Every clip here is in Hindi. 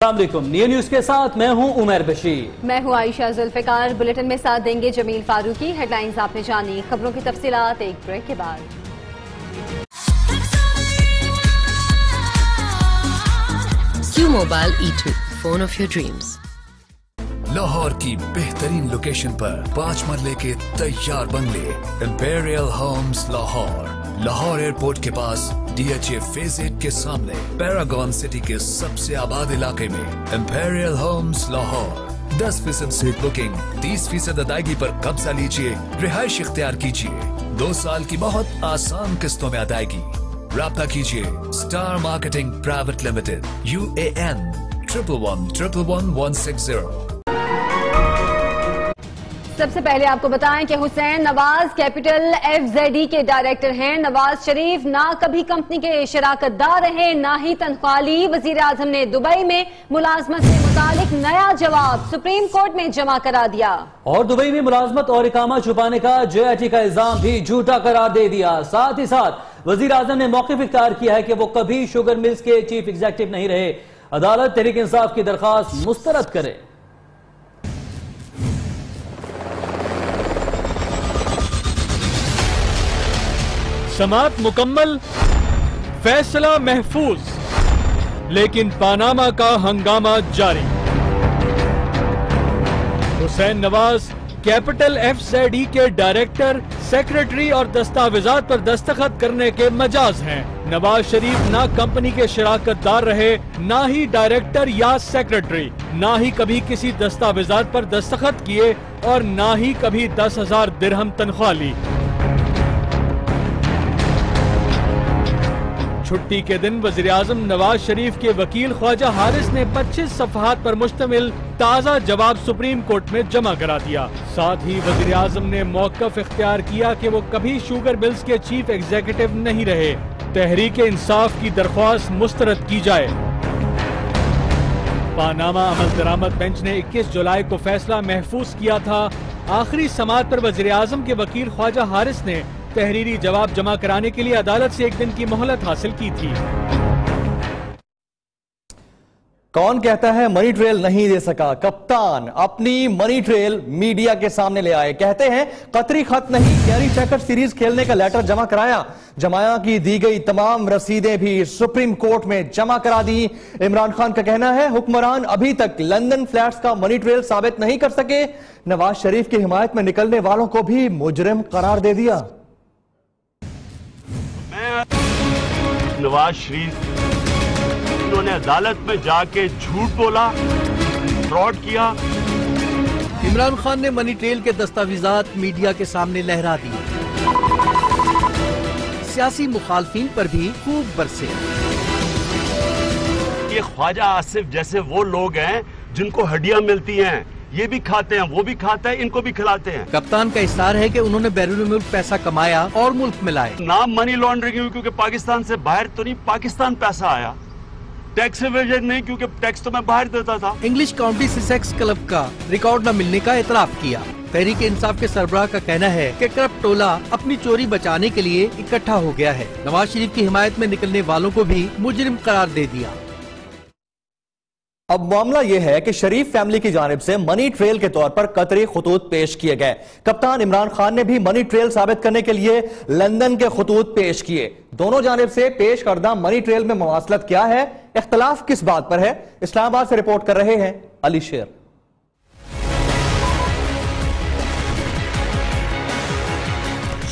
अस्सलामुअलैकुम, न्यू न्यूज के साथ मैं हूं उमर बशीर। मैं हूं आयशा जुल्फिकार। बुलेटिन में साथ देंगे जमील फारूकी। हेडलाइंस आपने जानी, खबरों की तफसीलात एक ब्रेक के बाद। Q Mobile E2, phone of your dreams। Lahore की बेहतरीन लोकेशन पर 5 मरले के तैयार बंगले, imperial homes Lahore, Lahore airport के पास, DHA फेज 8 के सामने, पैरागॉन सिटी के सबसे आबाद इलाके में, इंपीरियल होम्स लाहौर। 10% से बुकिंग, 30% अदायगी पर कब्जा लीजिए, रिहाइश इख्तियार कीजिए, 2 साल की बहुत आसान किस्तों में अदायगी। राब्ता कीजिए star marketing private limited, UAN 1111160। सबसे पहले आपको बताएं कि हुसैन नवाज कैपिटल FZE के डायरेक्टर हैं। नवाज शरीफ ना कभी कंपनी के शराकतदार रहे, ना ही तनख्वाह ली। वजीर आजम ने दुबई में मुलाजमत से मुतालिक नया जवाब सुप्रीम कोर्ट में जमा करा दिया और दुबई में मुलाजमत और इकामा छुपाने का JIT का इल्जाम भी झूठा करार दे दिया। साथ ही साथ वजीर आजम ने मौक़िफ़ इख्तियार किया है कि वो कभी शुगर मिल्स के चीफ एग्जीक्यूटिव नहीं रहे। अदालत तहरीक इंसाफ की दरखास्त मुस्तरद करे। समाअत मुकम्मल, फैसला महफूज, लेकिन पानामा का हंगामा जारी। हुसैन नवाज कैपिटल FZE के डायरेक्टर, सेक्रेटरी और दस्तावेजात पर दस्तखत करने के मजाज हैं। नवाज शरीफ ना कंपनी के शराकतदार रहे, ना ही डायरेक्टर या सेक्रेटरी, ना ही कभी किसी दस्तावेजात पर दस्तखत किए और ना ही कभी 10,000 दिरहम तनख्वाह ली। छुट्टी के दिन वजीर आजम नवाज शरीफ के वकील ख्वाजा हारिस ने 25 सफ़हात पर मुश्तमिल ताज़ा जवाब सुप्रीम कोर्ट में जमा करा दिया। साथ ही वजीर आजम ने मौक़िफ़ इख्तियार किया कि वो कभी शुगर मिल्स के चीफ एग्जीक्यूटिव नहीं रहे। तहरीक इंसाफ की दरख्वास्त मुस्तरद की जाए। पानामा अमल दरामद बेंच ने 21 जुलाई को फैसला महफूज किया था। आखिरी समाअत पर वजीर आजम के वकील ख्वाजा हारिस ने तहरीरी जवाब जमा कराने के लिए अदालत से 1 दिन की मोहलत हासिल की थी। कौन कहता है मनी ट्रेल नहीं दे सका? कप्तान अपनी मनी ट्रेल मीडिया के सामने ले आए। कहते हैं कतरी खत नहीं, कैरी चेकर सीरीज खेलने का लेटर जमा कराया। जमाया की दी गई तमाम रसीदें भी सुप्रीम कोर्ट में जमा करा दी। इमरान खान का कहना है हुक्मरान अभी तक लंदन फ्लैट्स का मनी ट्रेल साबित नहीं कर सके। नवाज शरीफ की हिमायत में निकलने वालों को भी मुजरिम करार दे दिया। नवाज शरीफ उन्होंने अदालत में जाके झूठ बोला, फ्रॉड किया। इमरान खान ने मनी ट्रेल के दस्तावेजात मीडिया के सामने लहरा दिए। सियासी मुखालफिन पर भी खूब बरसे। ये ख्वाजा आसिफ जैसे वो लोग हैं जिनको हड्डियां मिलती हैं, ये भी खाते हैं, वो भी खाता है, इनको भी खिलाते हैं। कप्तान का इस्तार है कि उन्होंने बैरून मुल्क पैसा कमाया और मुल्क में लाए। नाम मनी लॉन्ड्रिंग हुई क्योंकि पाकिस्तान से बाहर तो नहीं, पाकिस्तान पैसा आया। टैक्स एवेजन नहीं क्योंकि टैक्स तो मैं बाहर देता था। इंग्लिश काउंटी सिसेक्स क्लब का रिकॉर्ड न मिलने का एतराफ किया। तहरीक इंसाफ के सरबराह का कहना है कि करप्ट टोला अपनी चोरी बचाने के लिए इकट्ठा हो गया है। नवाज शरीफ की हिमायत में निकलने वालों को भी मुजरिम करार दे दिया। अब मामला यह है कि शरीफ फैमिली की जानिब से मनी ट्रेल के तौर पर कतरी खतूत पेश किए गए। कप्तान इमरान खान ने भी मनी ट्रेल साबित करने के लिए लंदन के खतूत पेश किए। दोनों जानिब से पेश करदा मनी ट्रेल में मवासलत क्या है, इख्तलाफ किस बात पर है? इस्लामाबाद से रिपोर्ट कर रहे हैं अली शेर।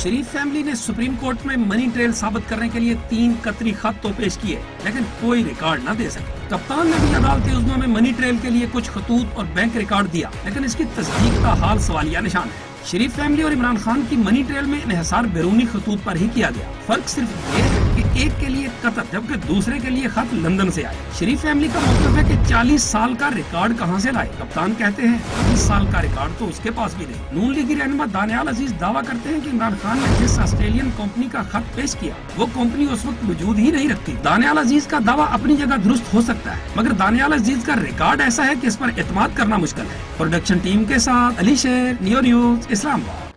शरीफ फैमिली ने सुप्रीम कोर्ट में मनी ट्रेल साबित करने के लिए 3 कतरी खत तो पेश किए, लेकिन कोई रिकॉर्ड न दे सके। कप्तान ने भी अदालती उज़्मा में मनी ट्रेल के लिए कुछ खतूत और बैंक रिकॉर्ड दिया, लेकिन इसकी तस्दीक का हाल सवालिया निशान है। शरीफ फैमिली और इमरान खान की मनी ट्रेल में इन्हिसार बैरूनी खतूत पर ही किया गया। फर्क सिर्फ ये है कि एक के लिए कतर जबकि दूसरे के लिए खत लंदन से आए। शरीफ फैमिली का मतलब है कि 40 साल का रिकॉर्ड कहां से लाए? कप्तान कहते हैं 20 साल का रिकॉर्ड तो उसके पास भी नहीं। नून लीगी रहनुमा दानियाल अजीज दावा करते हैं कि इमरान खान ने जिस ऑस्ट्रेलियन कंपनी का खत पेश किया वो कंपनी उस वक्त मौजूद ही नहीं रखती। दानियाल अजीज का दावा अपनी जगह दुरुस्त हो सकता है, मगर दानियाल अजीज का रिकॉर्ड ऐसा है कि इस पर एतमाद करना मुश्किल है। प्रोडक्शन टीम के साथ अली शेर, न्यू न्यूज, इस्लामाबाद।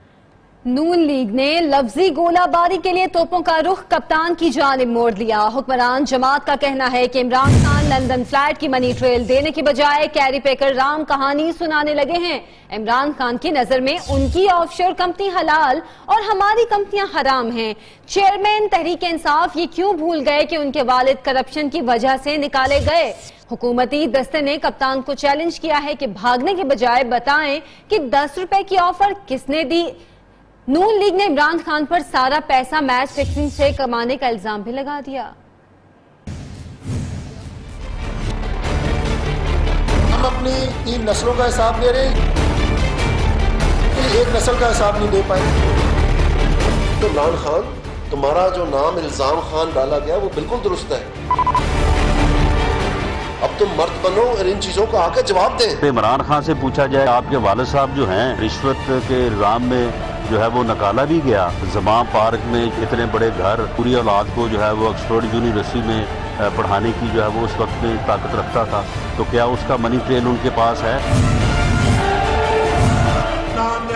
नून लीग ने लफ्जी गोलाबारी के लिए तोपों का रुख कप्तान की जानिब मोड़ लिया। हुक्मरान जमात का कहना है कि इमरान खान लंदन फ्लैट की मनी ट्रेल देने की बजाय कैरी पेकर राम कहानी सुनाने लगे हैं। इमरान खान की नजर में उनकी ऑफशोर कंपनी हलाल और हमारी कंपनियां हराम हैं। चेयरमैन तहरीक इंसाफ ये क्यों भूल गए कि उनके वालिद करप्शन की वजह से निकाले गए। हुकूमती दस्ते ने कप्तान को चैलेंज किया है कि भागने के बजाय बताएं कि 10 रुपए की ऑफर किसने दी। नून लीग ने इमरान खान पर सारा पैसा मैच फिक्सिंग से कमाने का इल्जाम भी लगा दिया। हम अपनी 3 नस्लों का हिसाब ले रहे हैं, एक नस्ल का हिसाब नहीं दे पाए। तो इमरान खान, तुम्हारा जो नाम इल्जाम खान डाला गया वो बिल्कुल दुरुस्त है। अब तुम मर्द बनो और इन चीजों को आकर जवाब दें। इमरान खान से पूछा जाए, आपके वालिद साहब जो हैं रिश्वत के इल्जाम में जो है वो नकाला भी गया। जमाम पार्क में इतने बड़े घर, पूरी औलाद को जो है वो ऑक्सफोर्ड यूनिवर्सिटी में पढ़ाने की जो है वो उस वक्त में ताकत रखता था, तो क्या उसका मनी ट्रेल उनके पास है?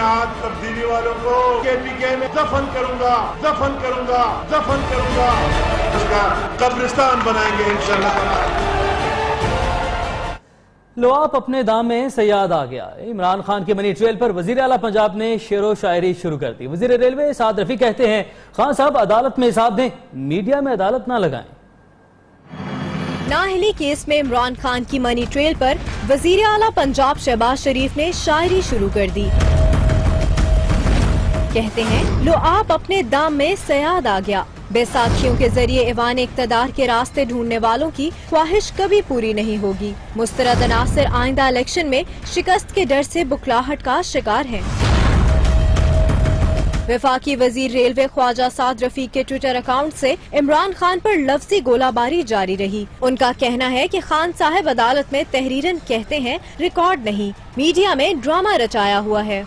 आज तब्दीली वालों को केपीके में दफन करूंगा, दफन करूंगा, दफन करूंगा, उसका कब्रिस्तान बनाएंगे इंशाअल्लाह। लो आप अपने दाम में सयाद आ गया। इमरान खान की मनी ट्रेल पर वजीर आला पंजाब ने शेरो शायरी शुरू कर दी। वजीर रेलवे साद रफी कहते हैं, खान साहब अदालत में हिसाब दें, मीडिया में अदालत ना लगाएं। नाअहली केस में इमरान खान की मनी ट्रेल पर वजीर आला पंजाब शहबाज शरीफ ने शायरी शुरू कर दी। कहते हैं, लो आप अपने दाम में सयाद आ गया। बैसाखियों के जरिए ऐवान इक्तदार के रास्ते ढूंढने वालों की ख्वाहिश कभी पूरी नहीं होगी। मुस्तरद अनासिर आइंदा इलेक्शन में शिकस्त के डर से बुखलाहट का शिकार हैं। वफाकी वजीर रेलवे ख्वाजा साद रफीक के ट्विटर अकाउंट से इमरान खान पर लफ्जी गोलाबारी जारी रही। उनका कहना है कि खान साहब अदालत में तहरीरन कहते हैं, रिकॉर्ड नहीं, मीडिया में ड्रामा रचाया हुआ है।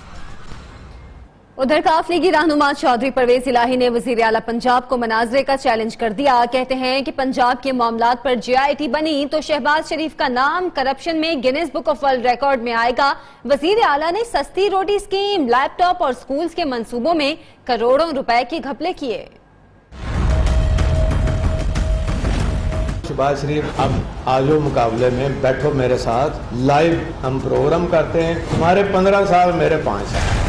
उधर काफ लीगी रहनुमा चौधरी परवेज इलाही ने वजीर आला पंजाब को मनाजरे का चैलेंज कर दिया। कहते हैं कि पंजाब के मामलात पर JIT बनी तो शहबाज शरीफ का नाम करप्शन में Guinness book of world record में आएगा। वजीर आला ने सस्ती रोटी स्कीम, लैपटॉप और स्कूल्स के मंसूबों में करोड़ों रुपए के घपले किए। शहबाज शरीफ, अब आजो मुकाबले में बैठो मेरे साथ, लाइव हम प्रोग्राम करते हैं। हमारे 15 साल, मेरे 5 साल,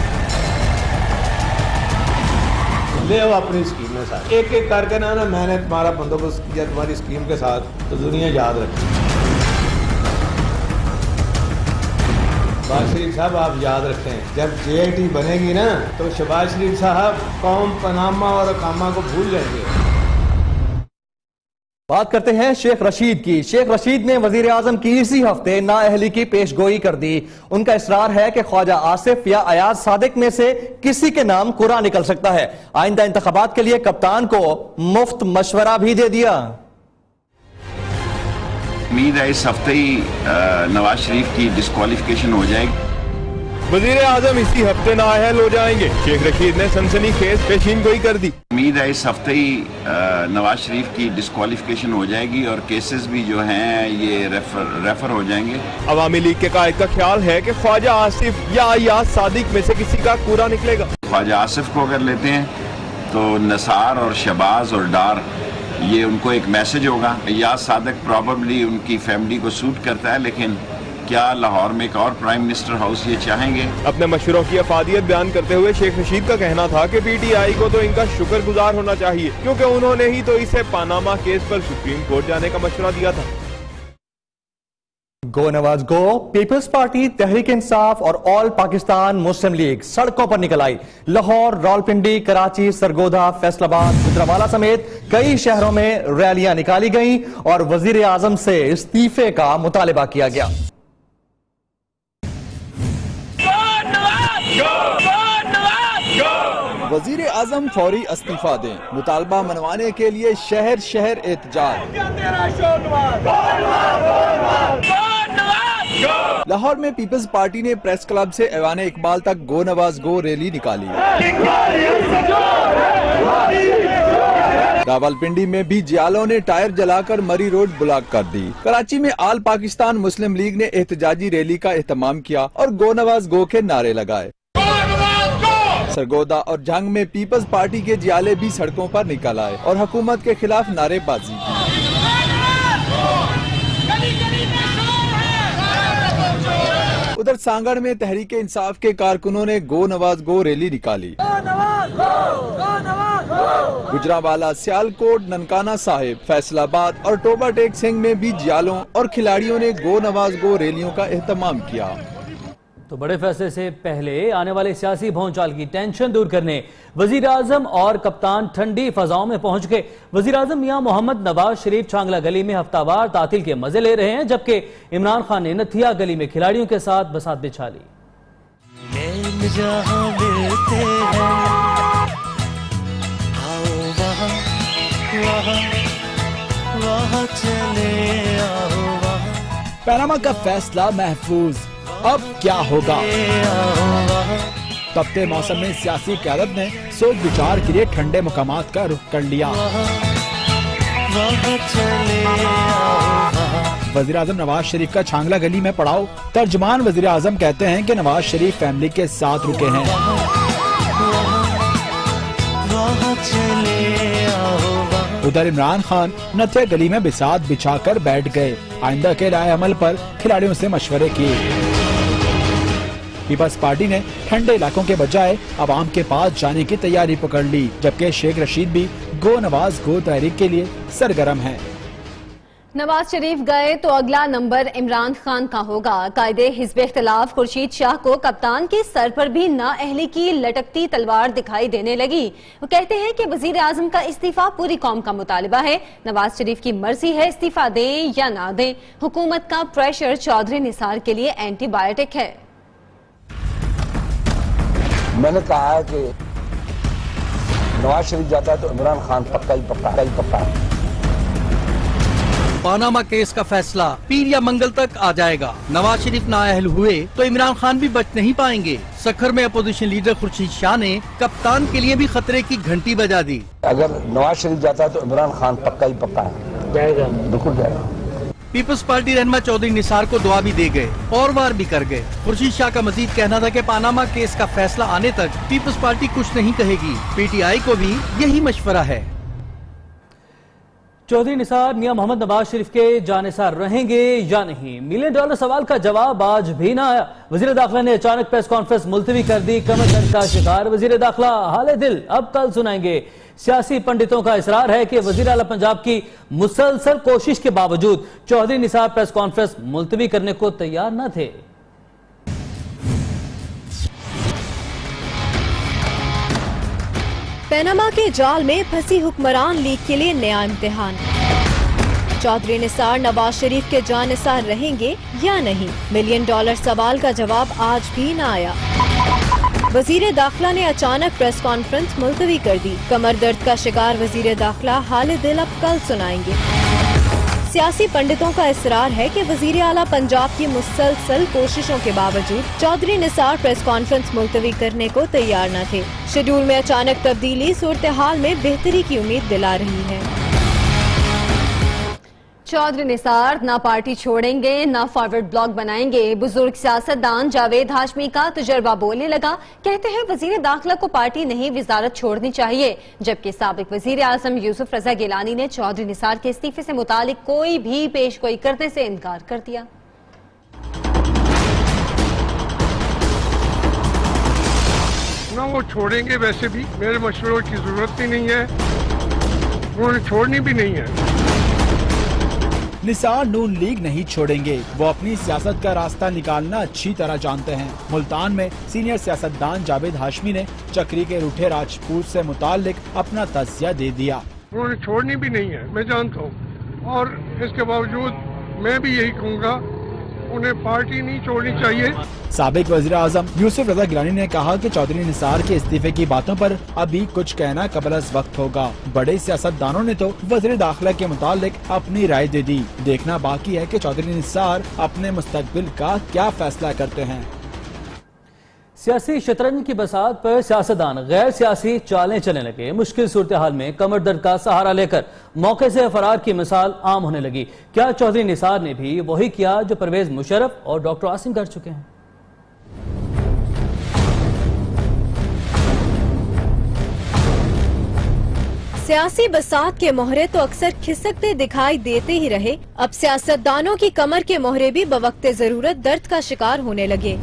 ले आओ अपनी स्कीम में साथ, एक एक करके ना मैंने तुम्हारा बंदोबस्त किया तुम्हारी स्कीम के साथ, तो दुनिया याद रखी। शहबाज शरीफ साहब, आप याद रखें, जब JIT बनेगी ना तो शहबाज शरीफ साहब कौम, पनामा और अकामा को भूल जाएंगे। बात करते हैं शेख रशीद की। शेख रशीद ने वजीर आजम की इसी हफ्ते नाअहली की पेशगोई कर दी। उनका इसरार है कि ख्वाजा आसिफ या अयाज सादिक में से किसी के नाम कुरा निकल सकता है। आइंदा इंतखाबात के लिए कप्तान को मुफ्त मशवरा भी दे दिया। उम्मीद है इस हफ्ते ही नवाज शरीफ की डिस्क्वालिफिकेशन हो जाएगी। वजीर आजम इसी हफ्ते नाअहल हो जाएंगे, शेख रशीद ने सनसनीखेज पेशीनगोई कर दी। उम्मीद है इस हफ्ते ही नवाज शरीफ की डिस्क्वालिफिकेशन हो जाएगी और केसेस भी जो हैं ये रेफर हो जाएंगे। अवामी लीग के कायद का ख्याल है कि ख्वाजा आसिफ या अयाज सादिक में से किसी का कूड़ा निकलेगा। ख्वाजा आसिफ को अगर लेते हैं तो नसार और शहबाज और डार, ये उनको एक मैसेज होगा। अयाज सादिक प्रॉबेबली उनकी फैमिली को सूट करता है, लेकिन क्या लाहौर में एक और प्राइम मिनिस्टर हाउस ये चाहेंगे? अपने मशवरों की अफादियत बयान करते हुए शेख रशीद का कहना था कि PTI को तो इनका शुक्रगुजार होना चाहिए, क्योंकि उन्होंने ही तो इसे पानामा केस पर सुप्रीम कोर्ट जाने का मशवरा दिया था। गो नवाज गो। पीपल्स पार्टी, तहरीक इंसाफ और ऑल पाकिस्तान मुस्लिम लीग सड़कों पर निकल आई। लाहौर, रावलपिंडी, कराची, सरगोधा, फैसलाबाद, गुजरावाला समेत कई शहरों में रैलियां निकाली गईं और वजीर आजम से इस्तीफे का मुतालिबा किया गया। वजीर आजम फौरी इस्तीफा दें, मुतालबा मनवाने के लिए शहर शहर एहतजाज। लाहौर में पीपल्स पार्टी ने प्रेस क्लब से ऐवान इकबाल तक गो नवाज गो रैली निकाली। रावलपिंडी में भी जियालों ने टायर जलाकर मरी रोड ब्लॉक कर दी। कराची में आल पाकिस्तान मुस्लिम लीग ने एहतजाजी रैली का एहतमाम किया और गो नवाज गो के नारे लगाए। सरगोदा और जंग में पीपल्स पार्टी के जियाले भी सड़कों पर निकल आए और हुकूमत के खिलाफ नारेबाजी की। उधर सांगड़ में तहरीक इंसाफ के कारकुनों ने गो नवाज गो रैली निकाली। गुजरांवाला, सियालकोट, ननकाना साहिब, फैसलाबाद और टोबा टेक सिंह में भी जियालों और खिलाड़ियों ने गो नवाज गो रैलियों का एहतमाम किया। तो बड़े फैसले से पहले आने वाले सियासी भौंचाल की टेंशन दूर करने वजीर आजम और कप्तान ठंडी फजाओं में पहुंच गए। वजीर आजम मियां मोहम्मद नवाज शरीफ छांगला गली में हफ्तावार तातील के मजे ले रहे हैं, जबकि इमरान खान ने नथिया गली में खिलाड़ियों के साथ बसात बिछा ली। पनामा का फैसला महफूज, अब क्या होगा? तपते मौसम में सियासी क़यादत ने सोच विचार के लिए ठंडे मुकामात का रुख कर लिया। वज़ीर आज़म नवाज शरीफ का छांगला गली में पड़ाव। तर्जमान वज़ीर आज़म कहते हैं कि नवाज शरीफ फैमिली के साथ रुके हैं। उधर इमरान खान नथिया गली में बिसात बिछाकर बैठ गए। आइंदा के राय अमल पर खिलाड़ियों से मशवरे किए। पीपल्स पार्टी ने ठंडे इलाकों के बजाय अवाम के पास जाने की तैयारी पकड़ ली, जबकि शेख रशीद भी गो नवाज गो तहरीक के लिए सरगर्म है। नवाज शरीफ गए तो अगला नंबर इमरान खान का होगा। कायदे हिज़्ब इख्तिलाफ खुर्शीद शाह को कप्तान के सर पर भी नाअहली की लटकती तलवार दिखाई देने लगी। वो कहते हैं कि वजीर आजम का इस्तीफा पूरी कौम का मुतालिबा है। नवाज शरीफ की मर्जी है इस्तीफा दें या ना दें। हुकूमत का प्रेशर चौधरी निसार के लिए एंटीबायोटिक है। मैंने कहा है कि नवाज शरीफ जाता है तो इमरान खान पक्का ही पक्का। पानामा केस का फैसला पीर या मंगल तक आ जाएगा। नवाज शरीफ नाअहल हुए तो इमरान खान भी बच नहीं पाएंगे। सखर में अपोजिशन लीडर खुर्शीद शाह ने कप्तान के लिए भी खतरे की घंटी बजा दी। अगर नवाज शरीफ जाता है तो इमरान खान पक्का ही पक्का है, जाएगा, बिल्कुल जाएगा। पीपल्स पार्टी रहनुमा चौधरी निसार को दुआ भी दे गए और वार भी कर गए। खुर्शीद शाह का मजीद कहना था कि पानामा केस का फैसला आने तक पीपल्स पार्टी कुछ नहीं कहेगी। पीटीआई को भी यही मशवरा है। चौधरी निसार मियां मोहम्मद नवाज शरीफ के जानिसार रहेंगे या नहीं, $1 मिलियन सवाल का जवाब आज भी ना आया। वजीर दाखिला ने अचानक प्रेस कॉन्फ्रेंस मुलतवी कर दी। कमर दर्द का शिकार वजीर दाखिला हाले दिल अब कल सुनाएंगे। सियासी पंडितों का इसरार है कि वजीर आला पंजाब की मुसलसल कोशिश के बावजूद चौधरी निसार प्रेस कॉन्फ्रेंस मुलतवी करने को तैयार न थे। पनामा के जाल में फंसी हुक्मरान लीग के लिए नया इम्तिहान। चौधरी निसार नवाज शरीफ के जानिसार रहेंगे या नहीं, $1 मिलियन सवाल का जवाब आज भी न आया। वजीर दाखिला ने अचानक प्रेस कॉन्फ्रेंस मुलतवी कर दी। कमर दर्द का शिकार वजीर दाखिला हाले दिल अब कल सुनाएंगे। सियासी पंडितों का इसरार है कि वजीर आला पंजाब की मुसलसल कोशिशों के बावजूद चौधरी निसार प्रेस कॉन्फ्रेंस मुलतवी करने को तैयार न थे। शेड्यूल में अचानक तब्दीली सूरत हाल में बेहतरी की उम्मीद दिला रही है। चौधरी निसार ना पार्टी छोड़ेंगे ना फॉरवर्ड ब्लॉक बनाएंगे। बुजुर्ग सियासतदान जावेद हाशमी का तजुर्बा बोलने लगा। कहते हैं वजीर दाखिला को पार्टी नहीं वजारत छोड़नी चाहिए, जबकि साबिक वजीर आजम यूसुफ रजा गिलानी ने चौधरी निसार के इस्तीफे से मुतालिक कोई भी पेशगोई करने से इनकार कर दिया। ना वो छोड़ेंगे, वैसे भी मेरे मशवरों की जरूरत ही नहीं है, उन्होंने छोड़नी भी नहीं है। निसार नून लीग नहीं छोड़ेंगे। वो अपनी सियासत का रास्ता निकालना अच्छी तरह जानते हैं। मुल्तान में सीनियर सियासतदान जावेद हाशमी ने चक्री के रूठे राजपूत से मुताल्लिक अपना तज़किया दे दिया। उन्होंने छोड़नी भी नहीं है, मैं जानता हूँ, और इसके बावजूद मैं भी यही कहूँगा, उन्हें पार्टी नहीं छोड़नी चाहिए। साबिक वज़ीर आज़म यूसुफ रजा गिलानी ने कहा कि चौधरी निसार के इस्तीफे की बातों पर अभी कुछ कहना कबल अज़ वक्त होगा। बड़े सियासतदानों ने तो वज़ीर दाखिला के मुतालिक अपनी राय दे दी। देखना बाकी है कि चौधरी निसार अपने मुस्तकबिल का क्या फैसला करते हैं। सियासी शतरंज की बसात पर सियासतदान गैर सियासी चालें चलने लगे। मुश्किल सूरत हाल में कमर दर्द का सहारा लेकर मौके से फरार की मिसाल आम होने लगी। क्या चौधरी निसार ने भी वही किया जो परवेज मुशर्रफ और डॉक्टर आसिम कर चुके हैं? सियासी बसात के मोहरे तो अक्सर खिसकते दिखाई देते ही रहे, अब सियासतदानों की कमर के मोहरे भी बवक्ते जरूरत दर्द का शिकार होने लगे।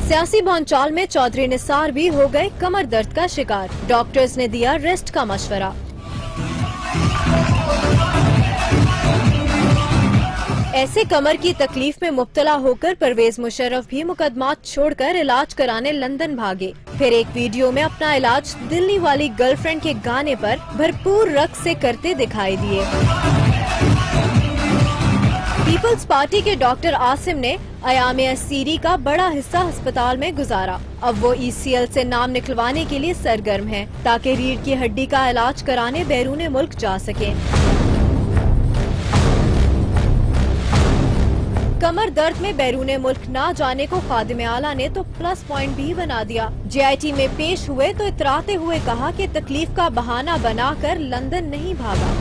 सियासी भौंचाल में चौधरी निसार भी हो गए कमर दर्द का शिकार। डॉक्टर्स ने दिया रेस्ट का मशवरा। ऐसे कमर की तकलीफ में मुब्तला होकर परवेज मुशर्रफ भी मुकदमात छोड़कर इलाज कराने लंदन भागे। फिर एक वीडियो में अपना इलाज दिल्ली वाली गर्लफ्रेंड के गाने पर भरपूर रक्स से करते दिखाई दिए। पीपल्स पार्टी के डॉक्टर आसिम ने अयाम असीरी का बड़ा हिस्सा अस्पताल में गुजारा। अब वो ECL से नाम निकलवाने के लिए सरगर्म हैं, ताकि रीढ़ की हड्डी का इलाज कराने बैरून मुल्क जा सकें। कमर दर्द में बैरून मुल्क ना जाने को खादिम आला ने तो प्लस पॉइंट भी बना दिया। JIT में पेश हुए तो इतराते हुए कहा कि तकलीफ का बहाना बनाकर लंदन नहीं भागा।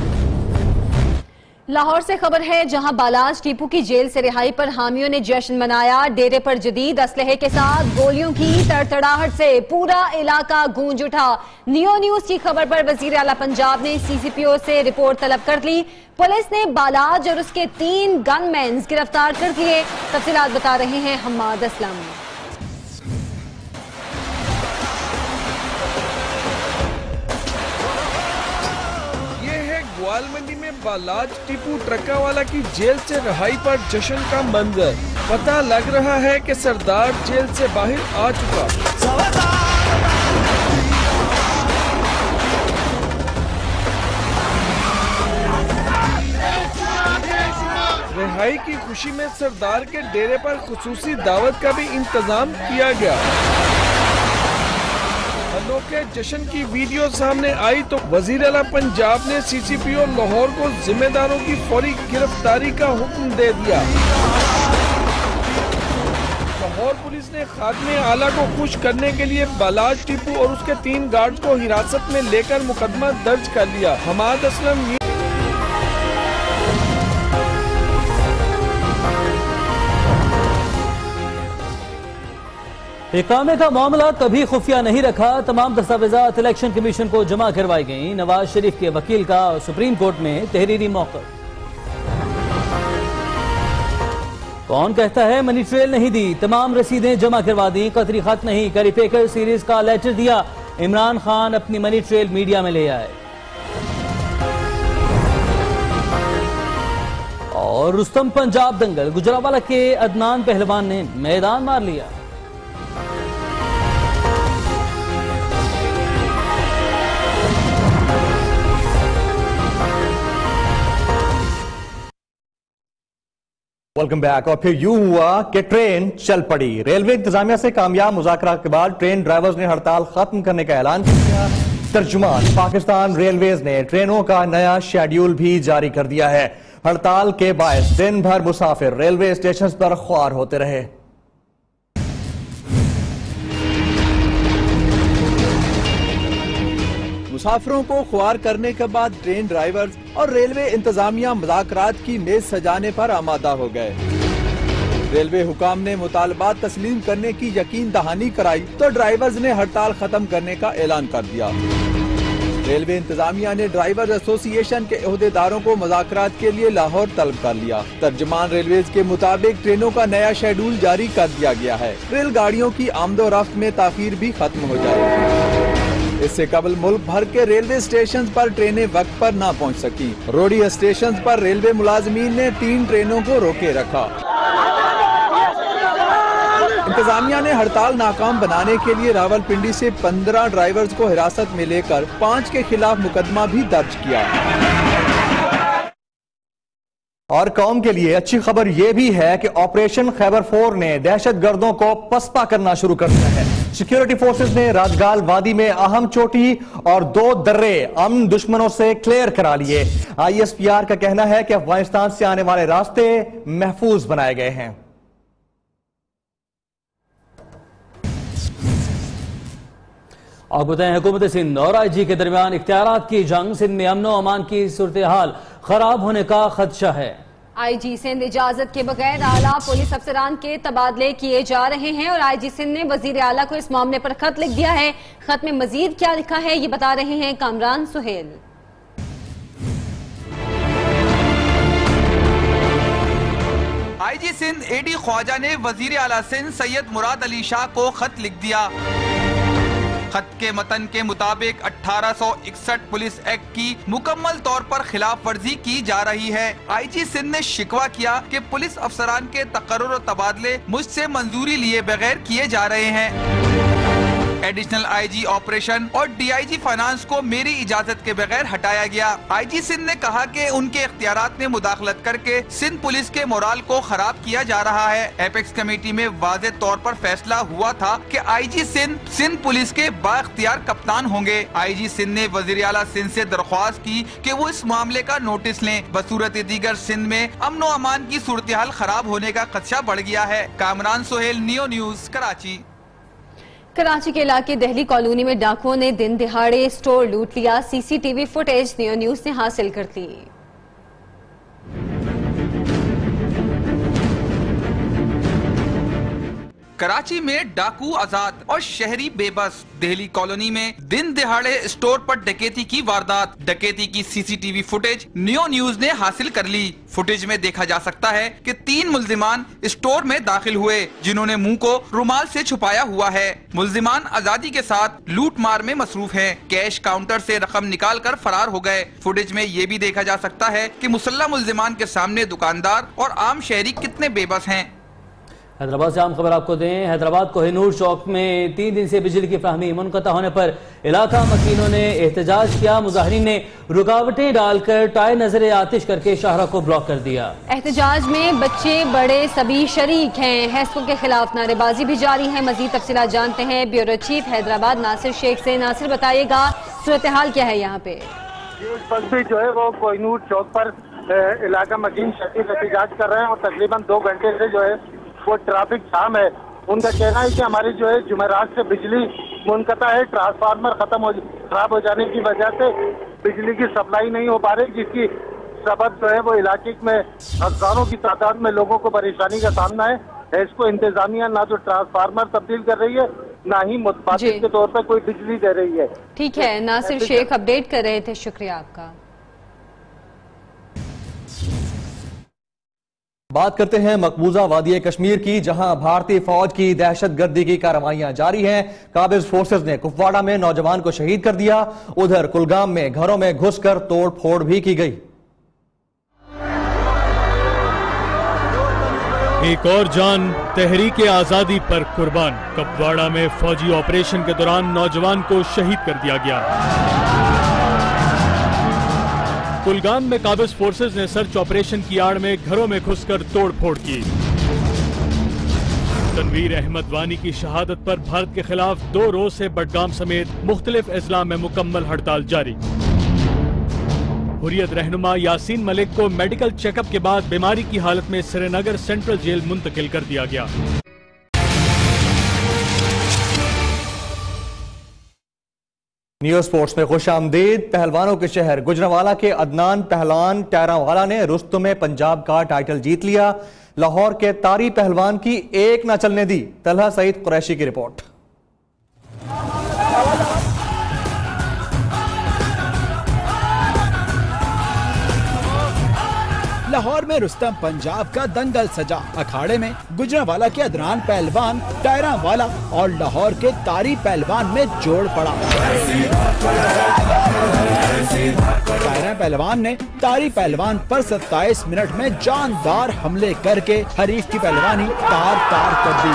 लाहौर से खबर है, जहां बालाज टीपू की जेल से रिहाई पर हामियों ने जश्न मनाया। डेरे पर जदीद असलहे के साथ गोलियों की तड़तड़ाहट से पूरा इलाका गूंज उठा। नियो न्यूज की खबर पर वजीर आला पंजाब ने CCPO से रिपोर्ट तलब कर ली। पुलिस ने बालाज और उसके 3 गनमैन गिरफ्तार कर दिए। तफसीलात बता रहे हैं हम्माद असलम। ग्वालमंडी में बालाज टीपू ट्रक्का वाला की जेल से रिहाई पर जश्न का मंजर। पता लग रहा है कि सरदार जेल से बाहर आ चुका। रिहाई की खुशी में सरदार के डेरे पर खुसूसी दावत का भी इंतजाम किया गया। अनोखे जश्न की वीडियो सामने आई तो वजीर आला पंजाब ने CCPO लाहौर को जिम्मेदारों की फौरी गिरफ्तारी का हुक्म दे दिया। लाहौर पुलिस ने खादिम आला को खुश करने के लिए बालाज टीपू और उसके 3 गार्ड को हिरासत में लेकर मुकदमा दर्ज कर लिया। हम्माद असलम। इकामे का मामला कभी खुफिया नहीं रखा। तमाम दस्तावेजात इलेक्शन कमीशन को जमा करवाई गई। नवाज शरीफ के वकील का सुप्रीम कोर्ट में तहरीरी मौक़िफ़। कौन कहता है मनी ट्रेल नहीं दी, तमाम रसीदें जमा करवा दी, कतरी खत नहीं। करी पेकर सीरीज का लेटर दिया। इमरान खान अपनी मनी ट्रेल मीडिया में ले आए। और रुस्तम पंजाब दंगल, गुजरावाला के अदनान पहलवान ने मैदान मार लिया। Welcome back. और फिर यूं हुआ कि ट्रेन चल पड़ी। रेलवे इंतजामिया से कामयाब मुज़ाकरात के बाद ट्रेन ड्राइवर्स ने हड़ताल खत्म करने का ऐलान किया। तर्जुमान पाकिस्तान रेलवेज ने ट्रेनों का नया शेड्यूल भी जारी कर दिया है। हड़ताल के बायस दिन भर मुसाफिर रेलवे स्टेशन पर ख्वार होते रहे। मुसाफिरों को ख्वार करने के बाद ट्रेन ड्राइवर्स और रेलवे इंतजामिया मुज़ाकरात की मेज सजाने पर आमादा हो गए। रेलवे हुकाम ने मुतालबात तस्लीम करने की यकीन दहानी कराई तो ड्राइवर्स ने हड़ताल खत्म करने का ऐलान कर दिया। रेलवे इंतजामिया ने ड्राइवर्स एसोसिएशन के अहदेदारों को मुज़ाकरात के लिए लाहौर तलब कर लिया। तर्जुमान रेलवेज के मुताबिक ट्रेनों का नया शेड्यूल जारी कर दिया गया है। रेलगाड़ियों की आमदोरफ्त में ताखीर भी खत्म हो जाएगी। इससे कबल मुल्क भर के रेलवे स्टेशन पर ट्रेनें वक्त पर न पहुंच सकी। रोडी स्टेशन पर रेलवे मुलाजमीन ने 3 ट्रेनों को रोके रखा। इंतजामिया ने हड़ताल नाकाम बनाने के लिए रावलपिंडी से 15 ड्राइवर्स को हिरासत में लेकर 5 के खिलाफ मुकदमा भी दर्ज किया। और कौम के लिए अच्छी खबर यह भी है कि ऑपरेशन खैबर 4 ने दहशतगर्दों को पसपा करना शुरू कर दिया है। सिक्योरिटी फोर्सेस ने राजगाल वादी में अहम चोटी और 2 दर्रे अमन दुश्मनों से क्लियर करा लिए। ISPR का कहना है कि अफगानिस्तान से आने वाले रास्ते महफूज बनाए गए हैं। आपको बताएं, हुकूमत सिंध और IG के दरमियान इख्तियारात की जंग। सिंध में अमन और अमान की सूरत हाल खराब होने का खदशा है। आईजी सिंध इजाजत के बगैर आला पुलिस अफसरान के तबादले किए जा रहे हैं और आईजी सिंध ने वजीर आला को इस मामले पर खत लिख दिया है। खत में मजीद क्या लिखा है ये बता रहे हैं कामरान सुहेल। आईजी सिंध एडी ख्वाजा ने वजीर आला सिंध सैयद मुराद अली शाह को खत लिख दिया। खत के मतन के मुताबिक 1861 पुलिस एक्ट की मुकम्मल तौर पर खिलाफ वर्जी की जा रही है। आईजी सिंध ने शिकवा किया कि पुलिस अफसरान के तकर्रुर और तबादले मुझसे मंजूरी लिए बगैर किए जा रहे हैं। एडिशनल आईजी ऑपरेशन और डीआईजी फाइनेंस को मेरी इजाजत के बगैर हटाया गया। आईजी सिंध ने कहा कि उनके इख्तियारात में मुदाखलत करके सिंध पुलिस के मोराल को खराब किया जा रहा है। एपेक्स कमेटी में वाज़े तौर पर फैसला हुआ था कि आईजी सिंध पुलिस के बाख्तियार कप्तान होंगे। आईजी सिंध ने वजीर आला सिंध से दरख्वास्त की कि वो इस मामले का नोटिस लें। बसूरत दीगर सिंध में अमन व अमान की सूरत हाल खराब होने का खदशा बढ़ गया है। Kamran Sohail, Neo News, Karachi. कराची के इलाके दहली कॉलोनी में डाकुओं ने दिन दिहाड़े स्टोर लूट लिया। सीसीटीवी फुटेज नियो न्यूज ने हासिल कर ली। कराची में डाकू आजाद और शहरी बेबस। दिल्ली कॉलोनी में दिन दिहाड़े स्टोर पर डकैती की वारदात। डकैती की सीसीटीवी फुटेज नियो न्यूज ने हासिल कर ली। फुटेज में देखा जा सकता है कि 3 मुल्जिमान स्टोर में दाखिल हुए जिन्होंने मुंह को रुमाल से छुपाया हुआ है। मुल्जिमान आजादी के साथ लूट मार में मसरूफ हैं। कैश काउंटर से रकम निकाल कर फरार हो गए। फुटेज में ये भी देखा जा सकता है कि मुसल्लह मुल्जिमान के सामने दुकानदार और आम शहरी कितने बेबस हैं। हैदराबाद से आम खबर आपको दें। हैदराबाद कोहिनूर चौक में 3 दिन से बिजली की फ्राहमी मुनक़ता होने पर इलाका मकीनों ने एहतजाज किया। मुजाहिरीन ने रुकावटें डालकर टायर नजर आतिश करके शाहरा को ब्लॉक कर दिया। एहतजाज में बच्चे बड़े सभी शरीक हैं। हैस्को के खिलाफ नारेबाजी भी जारी है। मजीद तफसीलात जानते हैं ब्यूरो चीफ हैदराबाद नासिर शेख से। नासिर, बताइएगा सूरत हाल क्या है यहाँ पे? इस वक्त भी जो है वो कोहिनूर चौक पर इलाका मकीन शदीद एहतजाज कर रहे हैं और तकरीबन 2 घंटे से जो है वो ट्रैफिक जाम है। उनका कहना है कि हमारी जो है जुमेरात से बिजली मुनक़ता है। ट्रांसफार्मर खराब हो जाने की वजह से बिजली की सप्लाई नहीं हो पा रही, जिसकी सबब जो है वो इलाके में हजारों की तादाद में लोगों को परेशानी का सामना है। इसको इंतजामिया ना तो ट्रांसफार्मर तब्दील कर रही है, ना ही मुतबादिल के तौर पर कोई बिजली दे रही है। ठीक है, नासिर शेख अपडेट कर रहे थे, शुक्रिया आपका। बात करते हैं मकबूजा वादी कश्मीर की, जहां भारतीय फौज की दहशतगर्दी की कार्रवाइयां जारी हैं। काबिज फोर्सेज ने कुपवाड़ा में नौजवान को शहीद कर दिया। उधर कुलगाम में घरों में घुसकर तोड़ फोड़ भी की गई। एक और जान तहरीक आजादी पर कुर्बान। कुपवाड़ा में फौजी ऑपरेशन के दौरान नौजवान को शहीद कर दिया गया। कुलगाम में काबिज फोर्सेज ने सर्च ऑपरेशन की आड़ में घरों में घुसकर तोड़फोड़ की। तनवीर अहमद वानी की शहादत पर भारत के खिलाफ 2 रोज से बडगाम समेत मुख्तलिफ अजला में मुकम्मल हड़ताल जारी। हुर्रियत रहनुमा यासीन मलिक को मेडिकल चेकअप के बाद बीमारी की हालत में श्रीनगर सेंट्रल जेल मुंतकिल कर दिया गया। न्यूज स्पोर्ट्स में खुश आमदीद। पहलवानों के शहर गुजरांवाला के अदनान पहलवान टैरावाला ने रुस्तुम पंजाब का टाइटल जीत लिया। लाहौर के तारी पहलवान की एक न चलने दी। तलहा सईद कुरैशी की रिपोर्ट। लाहौर में रुस्तम पंजाब का दंगल सजा। अखाड़े में गुजरांवाला के अदनान पहलवान टैरावाला और लाहौर के तारी पहलवान में जोड़ पड़ा। टैरा पहलवान ने तारी पहलवान पर 27 मिनट में जानदार हमले करके हरीफ की पहलवानी तार तार कर दी।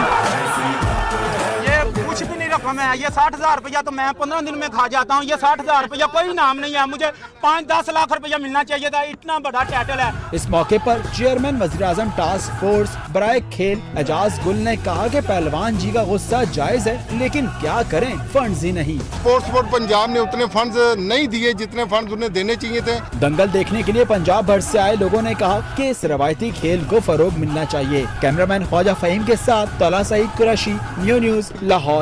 कुछ भी नहीं रकम है ये 60,000 रुपया तो मैं 15 दिन में खा जाता हूँ। ये 60,000 रुपया कोई नाम नहीं है। मुझे 5-10 लाख रुपया मिलना चाहिए था। इतना बड़ा टाइटल है। इस मौके पर चेयरमैन वज़ीर-ए-आज़म टास्क फोर्स बराए खेल एजाज गुल ने कहा कि पहलवान जी का गुस्सा जायज है, लेकिन क्या करें, फंड्स ही नहीं। स्पोर्ट्स बोर्ड पंजाब ने उतने फंड्स नहीं दिए जितने फंड्स उन्हें देने चाहिए थे। दंगल देखने के लिए पंजाब भर से आए लोगों ने कहा कि इस रवायती खेल को फरोग मिलना चाहिए। कैमरामैन ख्वाजा फहीम के साथ तलहा सईद कुरैशी, न्यू न्यूज, लाहौर।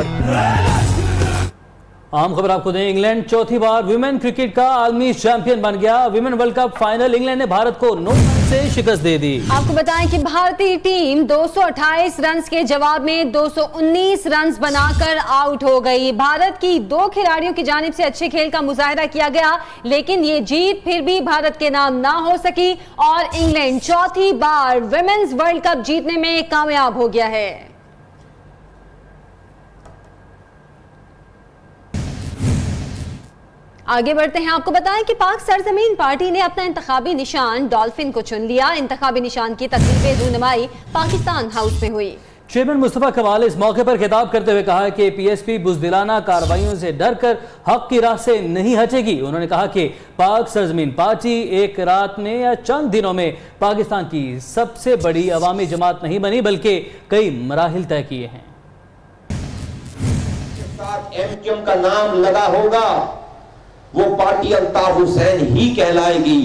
आम खबर आपको दें, इंग्लैंड चौथी बार विमेन क्रिकेट का आलमी चैंपियन बन गया। Women world cup final England ने भारत को 9 रन से शिकस्त दे दी। आपको बताएं कि भारतीय टीम 228 रन के जवाब में 219 रन बनाकर आउट हो गई। भारत की 2 खिलाड़ियों की जानिब से अच्छे खेल का मुजाहरा किया गया, लेकिन ये जीत फिर भी भारत के नाम ना हो सकी और इंग्लैंड चौथी बार विमेन्स वर्ल्ड कप जीतने में कामयाब हो गया है। आगे बढ़ते हैं, आपको बताएं कि पाक सरजमीन पार्टी ने अपना इंतखाबी निशान डॉल्फिन को चुन लिया। इंतखाबी निशान की तकरीब रूनुमाई पाकिस्तान हाउस में हुई। चेयरमैन मुस्तफा कमाल इस मौके पर खिताब करते हुए कहा कि पीएसपी बुज़दिलाना कार्रवाइयों से डरकर हक की राह से नहीं हटेगी। उन्होंने कहा कि पाक सरजमीन पार्टी एक रात में या चंद दिनों में पाकिस्तान की सबसे बड़ी अवामी जमात नहीं बनी, बल्कि कई मराहिल तय किए हैं। एमक्यूएम का नाम लगा होगा, वो पार्टी अल्ताफ हुसैन ही कहलाएगी,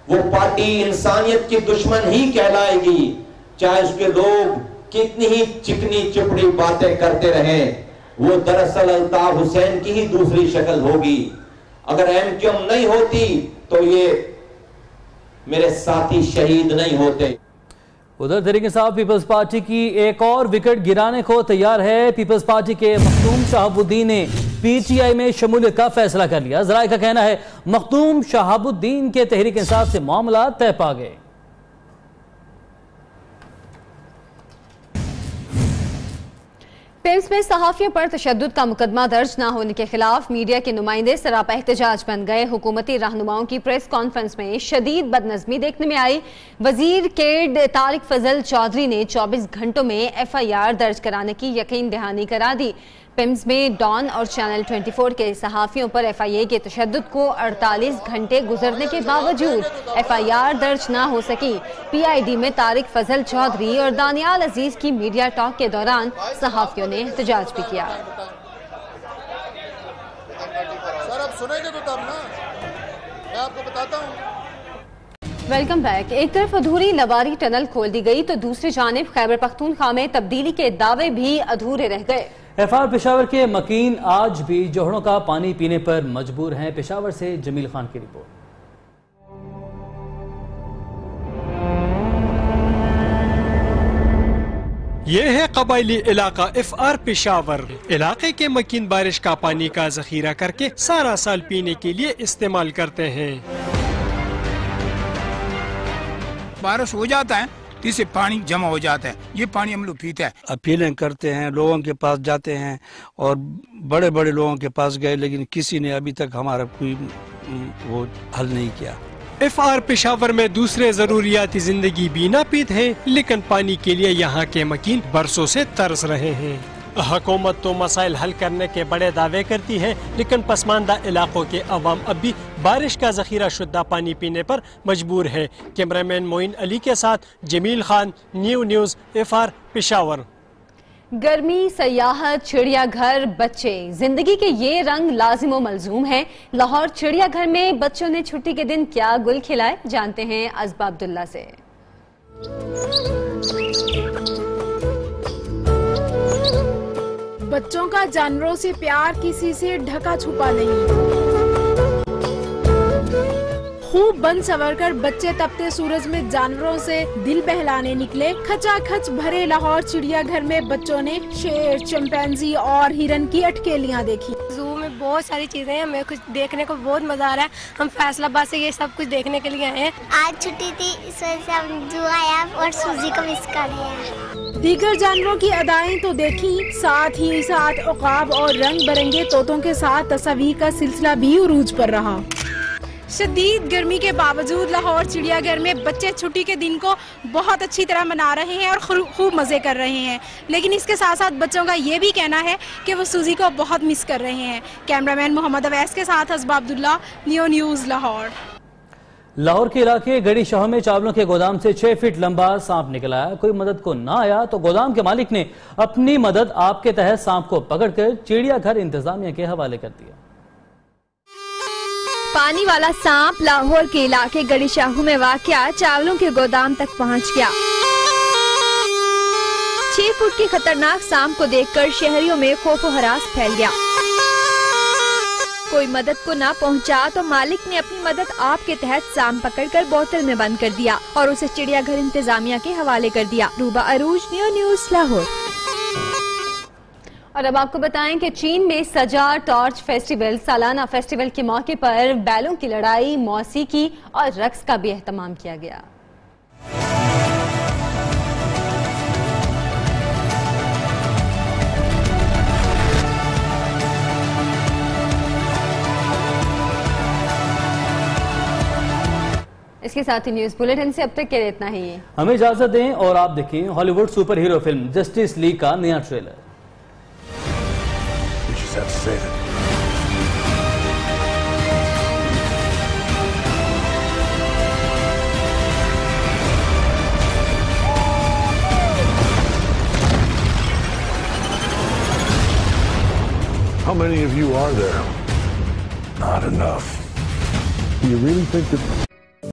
वो पार्टी इंसानियत की दुश्मन ही कहलाएगी। चाहे उसके लोग कितनी ही चिकनी चुपड़ी बातें करते रहें, वो दरअसल अल्ताफ हुसैन की ही दूसरी शक्ल होगी। अगर एमक्यूएम नहीं होती तो ये मेरे साथी शहीद नहीं होते। उधर तहरीक इंसाफ पीपल्स पार्टी की एक और विकेट गिराने को तैयार है। पीपल्स पार्टी के मखदूम शहाबुद्दीन ने पीटीआई में शमूलियत का फैसला कर लिया। जराए का कहना है मखदूम शहाबुद्दीन के तहरीक इंसाफ से मामला तय पा गए। पिम्स में सहाफियों पर तशद्दुद का मुकदमा दर्ज न होने के खिलाफ मीडिया के नुमाइंदे सरापा एहतजाज बन गए। हुकूमती रहनुमाओं की प्रेस कॉन्फ्रेंस में शदीद बदनज़मी देखने में आई। वजीर केड तारिक फजल चौधरी ने 24 घंटों में FIR दर्ज कराने की यकीन दहानी करा दी। पिम्स में डॉन और चैनल 24 के सहाफियों पर FIA के तशद्दुद को 48 घंटे गुजरने के बावजूद FIR दर्ज ना हो सकी। PID में तारिक फजल चौधरी और दानियाल अजीज की मीडिया टॉक के दौरान सहाफियों ने एहतजाज भी किया। सर अब सुनेंगे तो तब ना, मैं आपको बताता हूँ। Welcome back. एक तरफ अधूरी लवारी टनल खोल दी गई तो दूसरी जानिब खैबर पख्तूनख्वा में तब्दीली के दावे भी अधूरे रह गए। FR पेशावर के मकीन आज भी जोहड़ों का पानी पीने पर मजबूर हैं। पेशावर से जमील खान की रिपोर्ट। ये है कबायली इलाका FR पेशावर। इलाके के मकीन बारिश का पानी का जखीरा करके सारा साल पीने के लिए इस्तेमाल करते हैं। बारिश हो जाता है तो इससे पानी जमा हो जाता है, ये पानी हम लोग पीते हैं। अपीलें करते हैं, लोगों के पास जाते हैं और बड़े बड़े लोगों के पास गए, लेकिन किसी ने अभी तक हमारा कोई वो हल नहीं किया। FR पेशावर में दूसरे जरूरियाती जिंदगी भी नापीद है, लेकिन पानी के लिए यहाँ के मकीन बरसों से तरस रहे हैं। हुकूमत तो मसाइल हल करने के बड़े दावे करती है, लेकिन पसमानदा इलाकों के अवाम अब भी बारिश का जखीरा शुद्धा पानी पीने पर मजबूर है। कैमरामैन मोइन अली के साथ जमील खान, न्यूज़ FR पेशावर। गर्मी, सयाहत, चिड़ियाघर, बच्चे, जिंदगी के ये रंग लाजिम व मलजूम है। लाहौर चिड़ियाघर में बच्चों ने छुट्टी के दिन क्या गुल खिलाए, जानते हैं अज़बा अब्दुल्ला से। बच्चों का जानवरों से प्यार किसी से ढका छुपा नहीं। खूब बन सवर कर बच्चे तपते सूरज में जानवरों से दिल बहलाने निकले। खचाखच भरे लाहौर चिड़ियाघर में बच्चों ने शेर, चिंपैंजी और हिरन की अटकेलियां देखी। जू में बहुत सारी चीजें हैं, हमें कुछ देखने को बहुत मजा आ रहा है। हम फैसलाबाद से ये सब कुछ देखने के लिए आए हैं। आज छुट्टी थी, इस वजह से हम जू आया और सूजी को मिस कर लिया। दीगर जानवरों की अदाएं तो देखी, साथ ही साथ उकाब और रंग बिरंगे तोतों के साथ तस्वीर का सिलसिला भी उरूज पर रहा। शदीद गर्मी के बावजूद लाहौर चिड़ियाघर में बच्चे छुट्टी के दिन को बहुत अच्छी तरह मना रहे हैं और खूब मज़े कर रहे हैं, लेकिन इसके साथ साथ बच्चों का ये भी कहना है कि वो सूजी को बहुत मिस कर रहे हैं। कैमरामैन मोहम्मद अवैस के साथ अज़बा अब्दुल्ला, न्यूज़ लाहौर। लाहौर के इलाके गड़ी शाह में चावलों के गोदाम से 6 फीट लंबा सांप निकल आया। कोई मदद को ना आया तो गोदाम के मालिक ने अपनी मदद आपके तहत सांप को पकड़कर चिड़ियाघर इंतजामिया के हवाले कर दिया। पानी वाला सांप लाहौर के इलाके गड़ी शाहू में वाक़या चावलों के गोदाम तक पहुंच गया। 6 फुट के खतरनाक सांप को देखकर शहरियों में खौफ व हरास फैल गया। कोई मदद को ना पहुंचा तो मालिक ने अपनी मदद आपके तहत साम पकड़कर बोतल में बंद कर दिया और उसे चिड़ियाघर इंतजामिया के हवाले कर दिया। रूबा अरूज, न्यूज़ लाहौर। और अब आपको बताएं कि चीन में सजा टॉर्च फेस्टिवल सालाना फेस्टिवल के मौके पर बैलों की लड़ाई, मौसीकी और रक्स का भी एहतमाम किया गया। इसके साथ ही न्यूज बुलेटिन से अब तक के लिए इतना ही। हमें इजाजत दें और आप देखें Hollywood super hero film justice league का नया trailer. How many of you are there? Not enough. Do you really think that